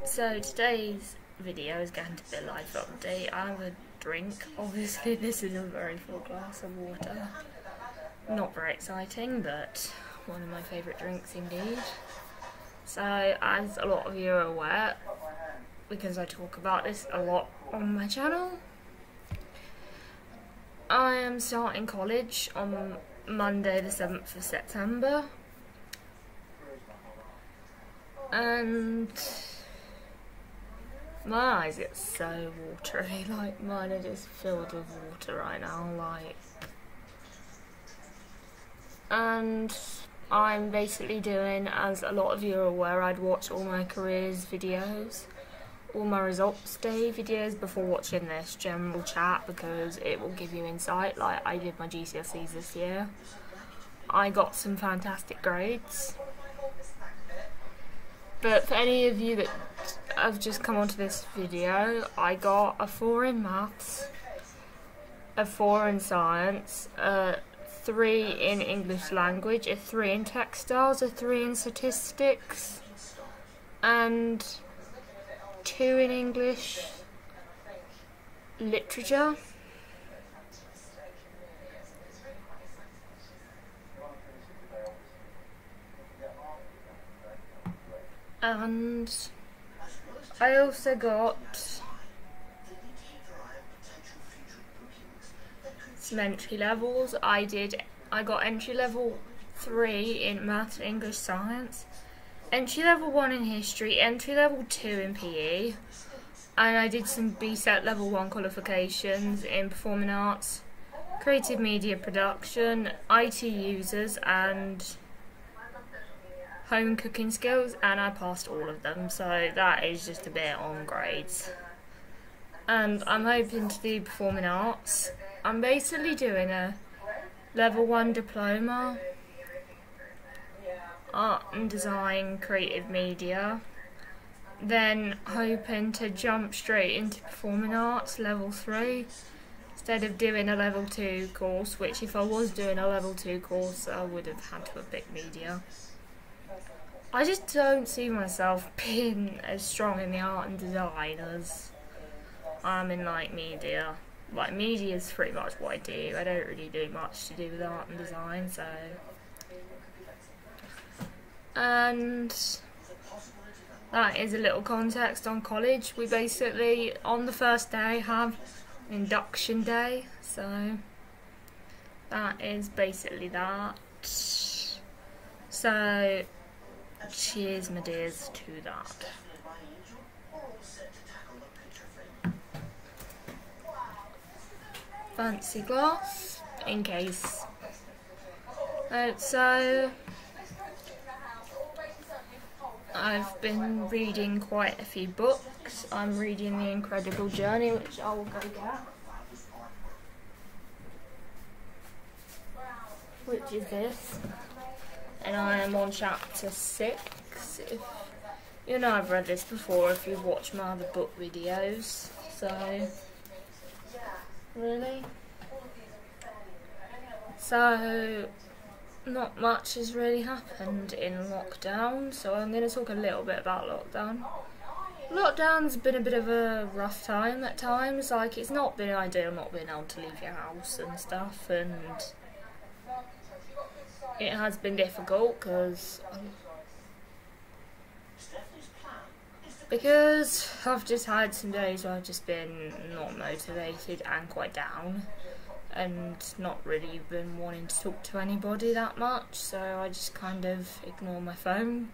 So today's video is going to be a life update. I have a drink. Obviously this is a very full glass of water. Not very exciting, but one of my favourite drinks indeed. So as a lot of you are aware, because I talk about this a lot on my channel, I am starting college on Monday the 7th of September. And my eyes get so watery, like mine are just filled with water right now, like. And I'm basically doing, as a lot of you are aware, I'd watch all my careers videos, all my results day videos before watching this general chat, because it will give you insight. Like, I did my GCSEs this year. I got some fantastic grades. But for any of you that have just come onto this video, I got a 4 in maths, a 4 in science, a 3 in English language, a 3 in textiles, a 3 in statistics, and 2 in English literature. And I also got some entry levels. I got entry level 3 in maths, English, science, entry level 1 in history, entry level 2 in PE, and I did some BSET level 1 qualifications in performing arts, creative media production, IT users, and home cooking skills, and I passed all of them, so that is just a bit on grades. And I'm hoping to do performing arts. I'm basically doing a level 1 diploma, art and design, creative media, then hoping to jump straight into performing arts level 3 instead of doing a level 2 course, which if I was doing a level 2 course I would have had to have picked media. I just don't see myself being as strong in the art and design as I'm in like media. Like, media is pretty much what I do. I don't really do much to do with art and design, so. And that is a little context on college. We basically, on the first day, have induction day, so that is basically that. So, cheers, my dears, to that. Fancy glass, in case. So, I've been reading quite a few books. I'm reading The Incredible Journey, which I will go get. Which is this. And I am on chapter 6. If you know, I've read this before if you've watched my other book videos. So, really? So, not much has really happened in lockdown, so I'm going to talk a little bit about lockdown. Lockdown's been a bit of a rough time at times. Like, it's not been ideal not being able to leave your house and stuff, and it has been difficult because I've just had some days where I've just been not motivated and quite down and not really been wanting to talk to anybody that much, so I just kind of ignore my phone,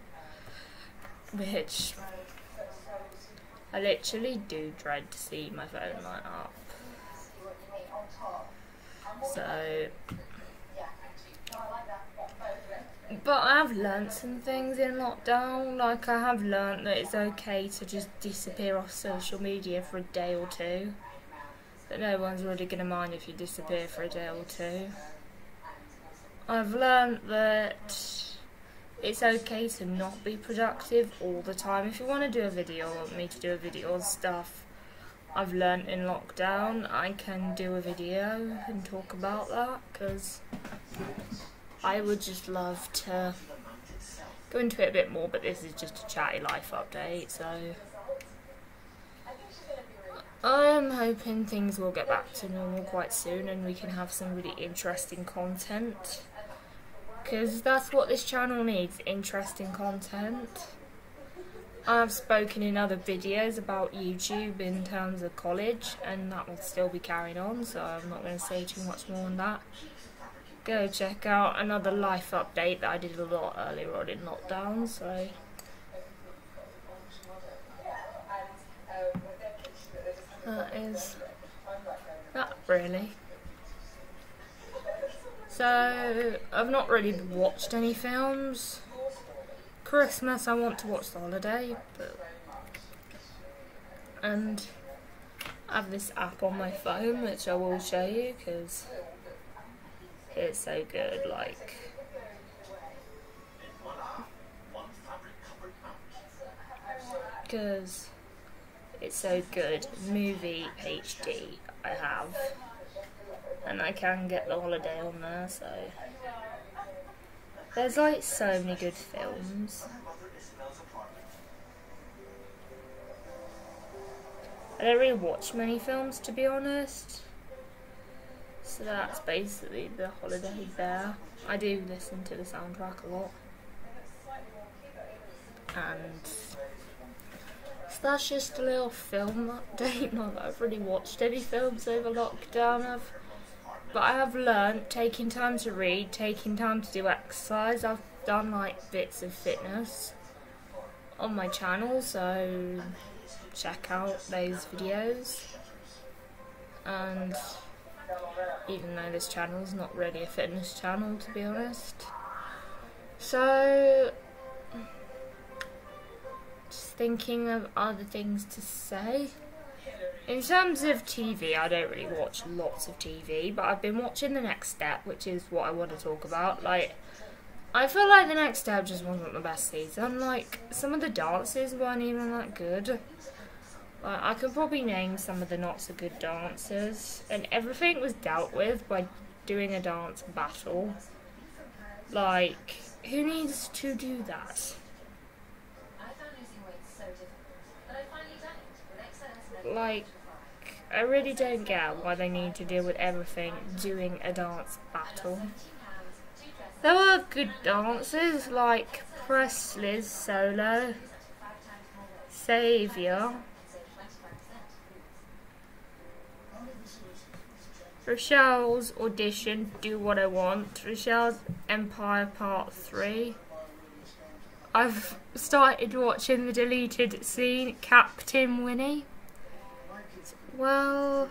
which I literally do dread to see my phone light up. So, but I have learnt some things in lockdown. Like, I have learnt that it's okay to just disappear off social media for a day or two. That no one's really going to mind if you disappear for a day or two. I've learnt that it's okay to not be productive all the time. If you want to do a video, or want me to do a video on stuff I've learnt in lockdown, I can do a video and talk about that, because I would just love to go into it a bit more, but this is just a chatty life update, so I'm hoping things will get back to normal quite soon and we can have some really interesting content. Because that's what this channel needs, interesting content. I've spoken in other videos about YouTube in terms of college, and that will still be carrying on, so I'm not going to say too much more on that. Go check out another life update that I did a lot earlier on in lockdown, so... that is that really. So, I've not really watched any films. Christmas, I want to watch The Holiday, and I have this app on my phone which I will show you because it's so good. Like, because it's so good. Movie HD I have, and I can get The Holiday on there, so there's like so many good films. I don't really watch many films, to be honest, so that's basically The Holiday there. I do listen to the soundtrack a lot, and so that's just a little film update. Not that I've really watched any films over lockdown, but I have learnt taking time to read, taking time to do exercise. I've done like bits of fitness on my channel, so check out those videos. And even though this channel is not really a fitness channel, to be honest, so just thinking of other things to say. In terms of TV, I don't really watch lots of TV, but I've been watching The Next Step, which is what I want to talk about. Like, I feel like The Next Step just wasn't the best season. Like, some of the dances weren't even that good. Like, I could probably name some of the not so good dances, and everything was dealt with by doing a dance battle. Like, who needs to do that? Like, I really don't get why they need to deal with everything doing a dance battle. There were good dances like Presley's solo, Saviour, Rochelle's audition, Do What I Want, Rochelle's Empire Part 3. I've started watching the deleted scene, Captain Winnie. Well,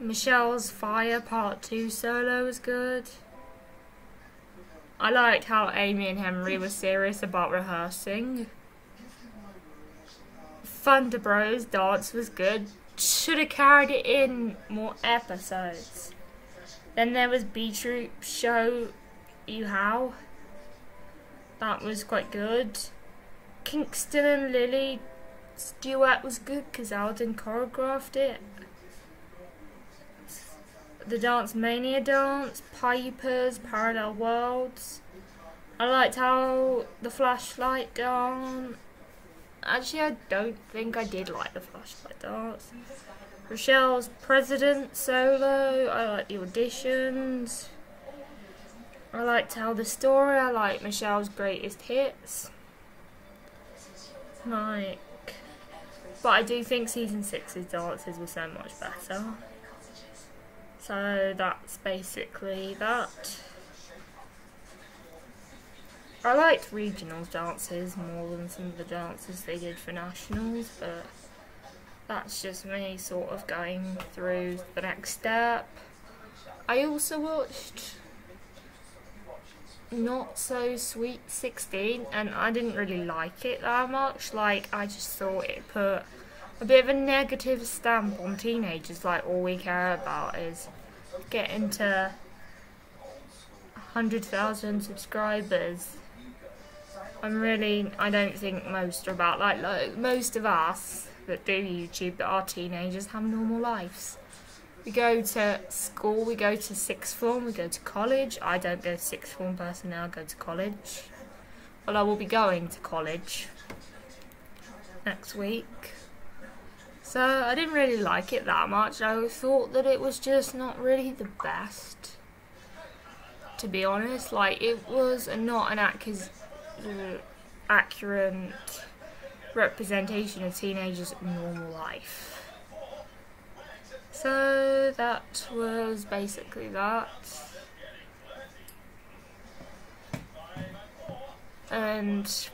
Michelle's Fire Part 2 solo was good. I liked how Amy and Henry were serious about rehearsing. Thunder Bros dance was good. Should have carried it in more episodes. Then there was Beetroot Show You How. That was quite good. Kingston and Lily duet was good because Alden choreographed it. The Dance Mania dance, Pipers, Parallel Worlds. I liked how the flashlight dance. Actually, I don't think I did like the flashlight dance. Rochelle's President solo. I liked the auditions. I liked how the story. I liked Michelle's greatest hits. Like, but I do think season 6's dances were so much better. So that's basically that. I liked regionals dances more than some of the dances they did for nationals, but that's just me sort of going through The Next Step. I also watched Not So Sweet 16, and I didn't really like it that much. Like, I just thought it put a bit of a negative stamp on teenagers. Like, all we care about is getting to 100,000 subscribers. I don't think most are about, like most of us that do YouTube that are teenagers have normal lives. We go to school, we go to sixth form, we go to college. I don't go to sixth form personally, I go to college. Well, I will be going to college next week. So I didn't really like it that much. I thought that it was just not really the best, to be honest. Like, it was not an accurate representation of teenagers' normal life. So that was basically that. And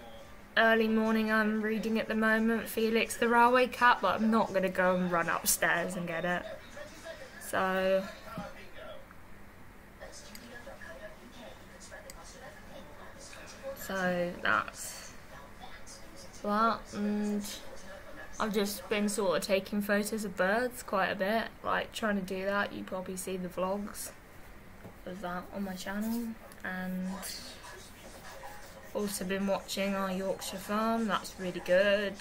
early morning I'm reading at the moment, Felix the Railway Cat, but I'm not going to go and run upstairs and get it. So that's that, and I've just been sort of taking photos of birds quite a bit, like trying to do that. You probably see the vlogs of that on my channel, and also been watching our Yorkshire farm. That's really good.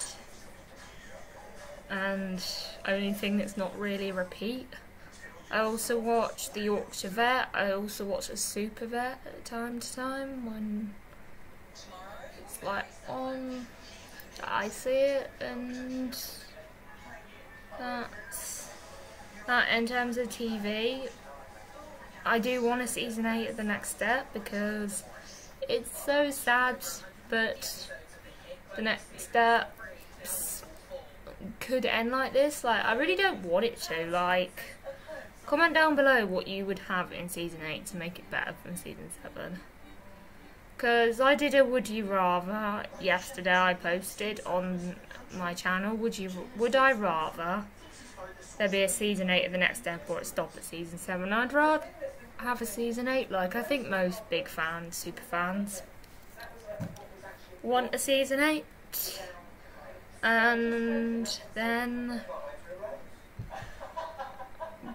And only thing that's not really a repeat, I also watch the Yorkshire Vet. I also watch a Super Vet at time to time when it's like on. I see it, and that's that. In terms of TV, I do want a season 8 of The Next Step because it's so sad, but The Next Step could end like this. Like, I really don't want it to. Like, comment down below what you would have in season 8 to make it better than season 7. Because I did a Would You Rather yesterday. I posted on my channel. Would I rather there be a season 8 of The Next Step or it stop at season 7? I'd rather have a season 8. Like, I think most big fans, super fans, want a season 8. And then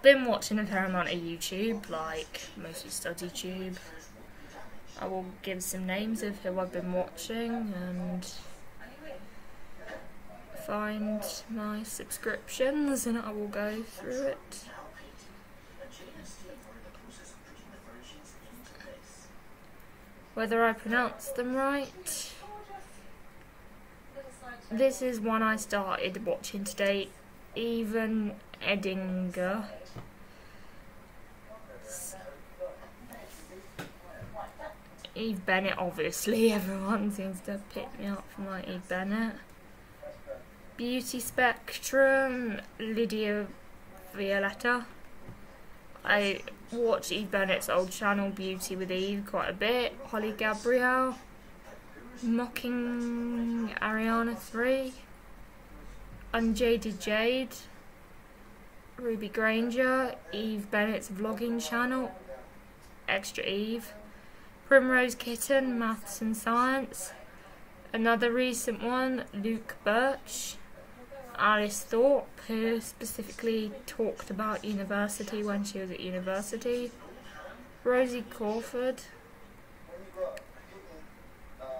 been watching a fair amount of YouTube, like mostly StudyTube. I will give some names of who I've been watching and find my subscriptions, and I will go through it. Whether I pronounce them right. This is one I started watching today, Even Edinger. Eve Bennett, obviously, everyone seems to pick me up for my Eve Bennett. Beauty Spectrum, Lydia Violetta. I watch Eve Bennett's old channel, Beauty with Eve, quite a bit. Holly Gabrielle. Mocking Ariana 3. Unjaded Jade. Ruby Granger. Eve Bennett's vlogging channel, Extra Eve. Primrose Kitten, Maths and Science. Another recent one, Luke Birch. Alice Thorpe, who specifically talked about university when she was at university. Rosie Crawford.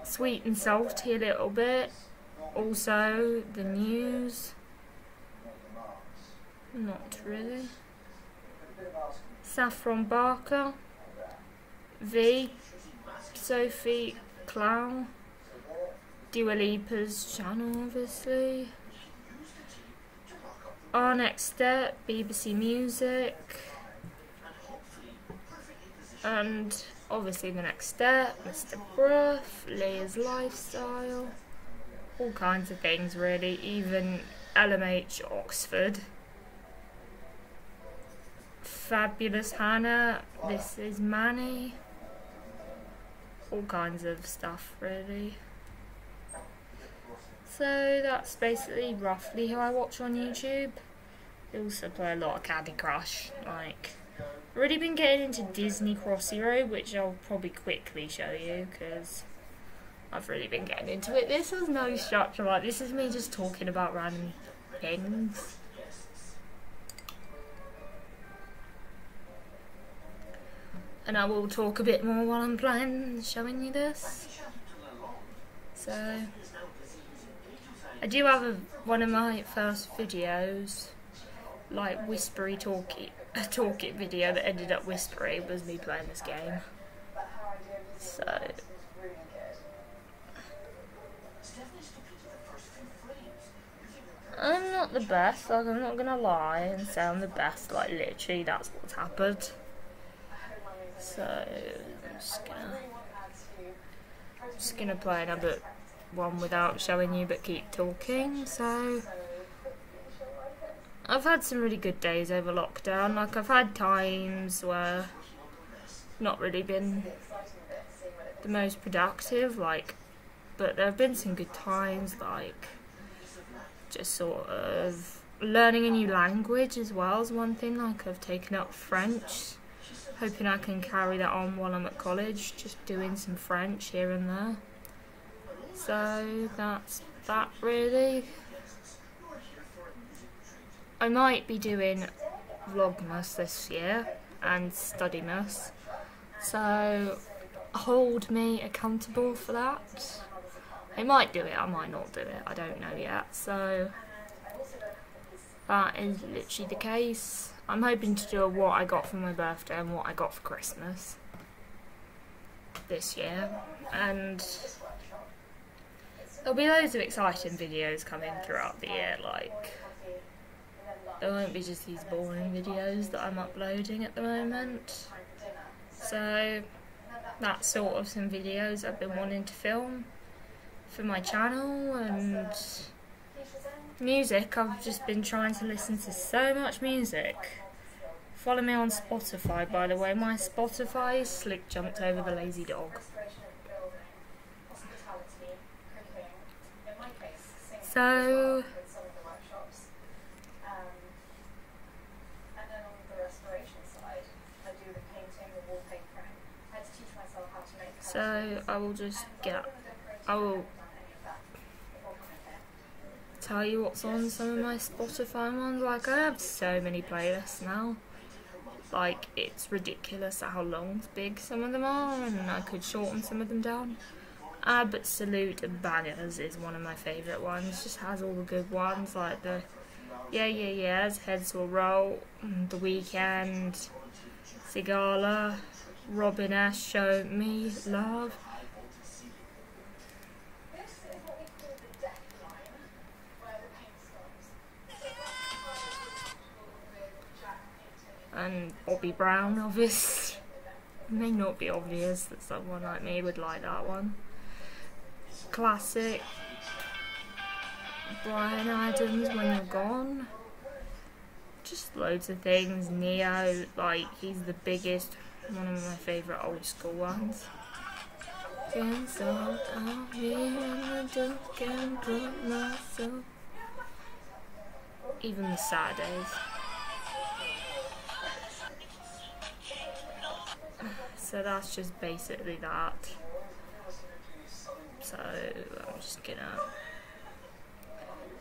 Sweet and Salty a little bit. Also, the news. Not really. Saffron Barker. V. Sophie Clown. Dua Lipa's channel, obviously. Our Next Step, BBC Music. And obviously The Next Step, Mr. Bruff, Leah's Lifestyle. All kinds of things, really. Even LMH Oxford. Fabulous Hannah, This Is Manny. All kinds of stuff, really. So that's basically roughly who I watch on YouTube. I also play a lot of Candy Crush. Like, I've already been getting into Disney Crossy Road, which I'll probably quickly show you because I've really been getting into it. This has no structure, like this is me just talking about random things. And I will talk a bit more while I'm playing, showing you this. So, I do have one of my first videos, like whispery a talk it video that ended up whispery, was me playing this game. So, I'm not the best, like I'm not gonna lie and say I'm the best, like literally that's what's happened. So I'm just gonna play another one without showing you but keep talking. So I've had some really good days over lockdown. Like I've had times where not really been the most productive, like, but there have been some good times, like just sort of learning a new language as well is one thing. Like I've taken up French, hoping I can carry that on while I'm at college, just doing some French here and there. So that's that really. I might be doing Vlogmas this year and Studymas, so hold me accountable for that. I might do it, I might not do it, I don't know yet, so that is literally the case. I'm hoping to do a what I got for my birthday and what I got for Christmas this year, and there'll be loads of exciting videos coming throughout the year. Like there won't be just these boring videos that I'm uploading at the moment. So that's sort of some videos I've been wanting to film for my channel. And music, I've just been trying to listen to so much music. Follow me on Spotify, by the way. My Spotify slick jumped over the lazy dog. So I will tell you what's on some of my Spotify ones. Like I have so many playlists now. Like it's ridiculous how long big some of them are, and I could shorten some of them down. Absolute Bangers is one of my favourite ones. Just has all the good ones, like the Yeahs, Heads Will Roll, The Weeknd, Sigala, Robin S, Show Me Love. And Bobby Brown, obvious. It may not be obvious that someone like me would like that one. Classic. Bryan Adams, When You're Gone. Just loads of things. Neo, like he's the biggest, one of my favourite old school ones. Even the Saturdays. So that's just basically that. So I'm just gonna.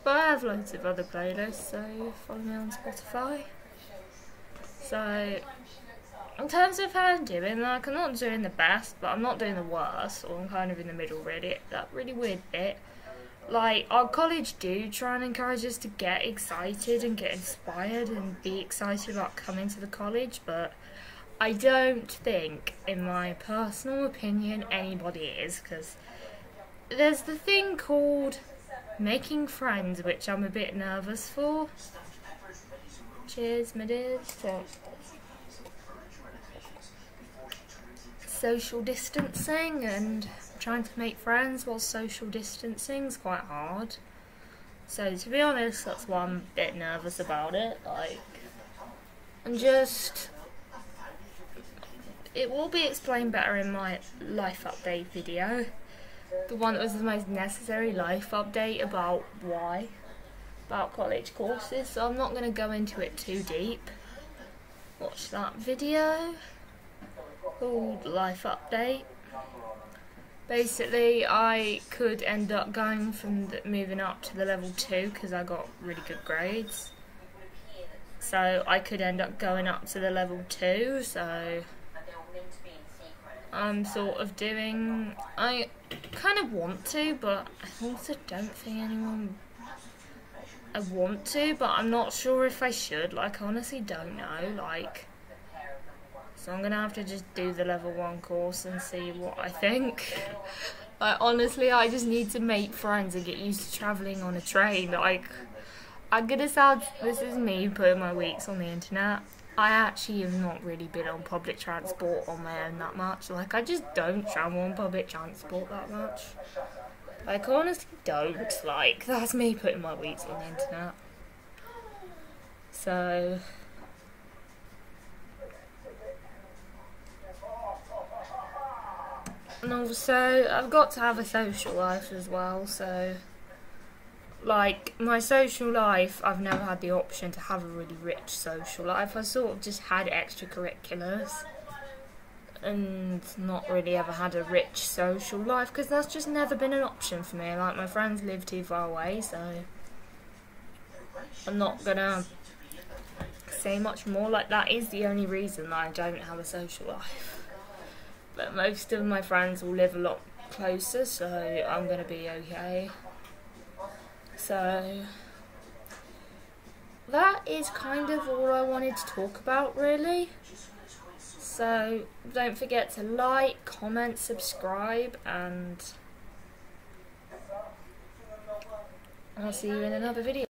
But I have loads of other playlists, so follow me on Spotify. So in terms of how I'm doing, like I'm not doing the best, but I'm not doing the worst, or I'm kind of in the middle really. That really weird bit. Like our college do try and encourage us to get excited and get inspired and be excited about coming to the college, but I don't think, in my personal opinion, anybody is, because there's the thing called making friends, which I'm a bit nervous for. Cheers, my dears. So, social distancing and trying to make friends while social distancing is quite hard. So to be honest, that's why I'm a bit nervous about it. Like, and just, it will be explained better in my life update video. The one that was the most necessary life update about about college courses. So I'm not going to go into it too deep. Watch that video called Life Update. Basically, I could end up going from moving up to the level 2 because I got really good grades. So I could end up going up to the level 2. So I'm sort of doing. I kind of want to, but I also don't think anyone. I want to, but I'm not sure if I should. Like, I honestly don't know. Like. So I'm gonna have to just do the level 1 course and see what I think. Like honestly, I just need to make friends and get used to travelling on a train. Like I'm gonna sound, this is me putting my weeks on the internet. I actually have not really been on public transport on my own that much. Like, I just don't travel on public transport that much. Like, I honestly don't. Like, that's me putting my weeks on the internet. So... and also, I've got to have a social life as well, so... like, my social life, I've never had the option to have a really rich social life. I sort of just had extracurriculars and not really ever had a rich social life because that's just never been an option for me. Like, my friends live too far away, so I'm not gonna say much more. Like, that is the only reason that I don't have a social life. But most of my friends will live a lot closer, so I'm gonna be okay. So that is kind of all I wanted to talk about, really. So don't forget to like, comment, subscribe, and I'll see you in another video.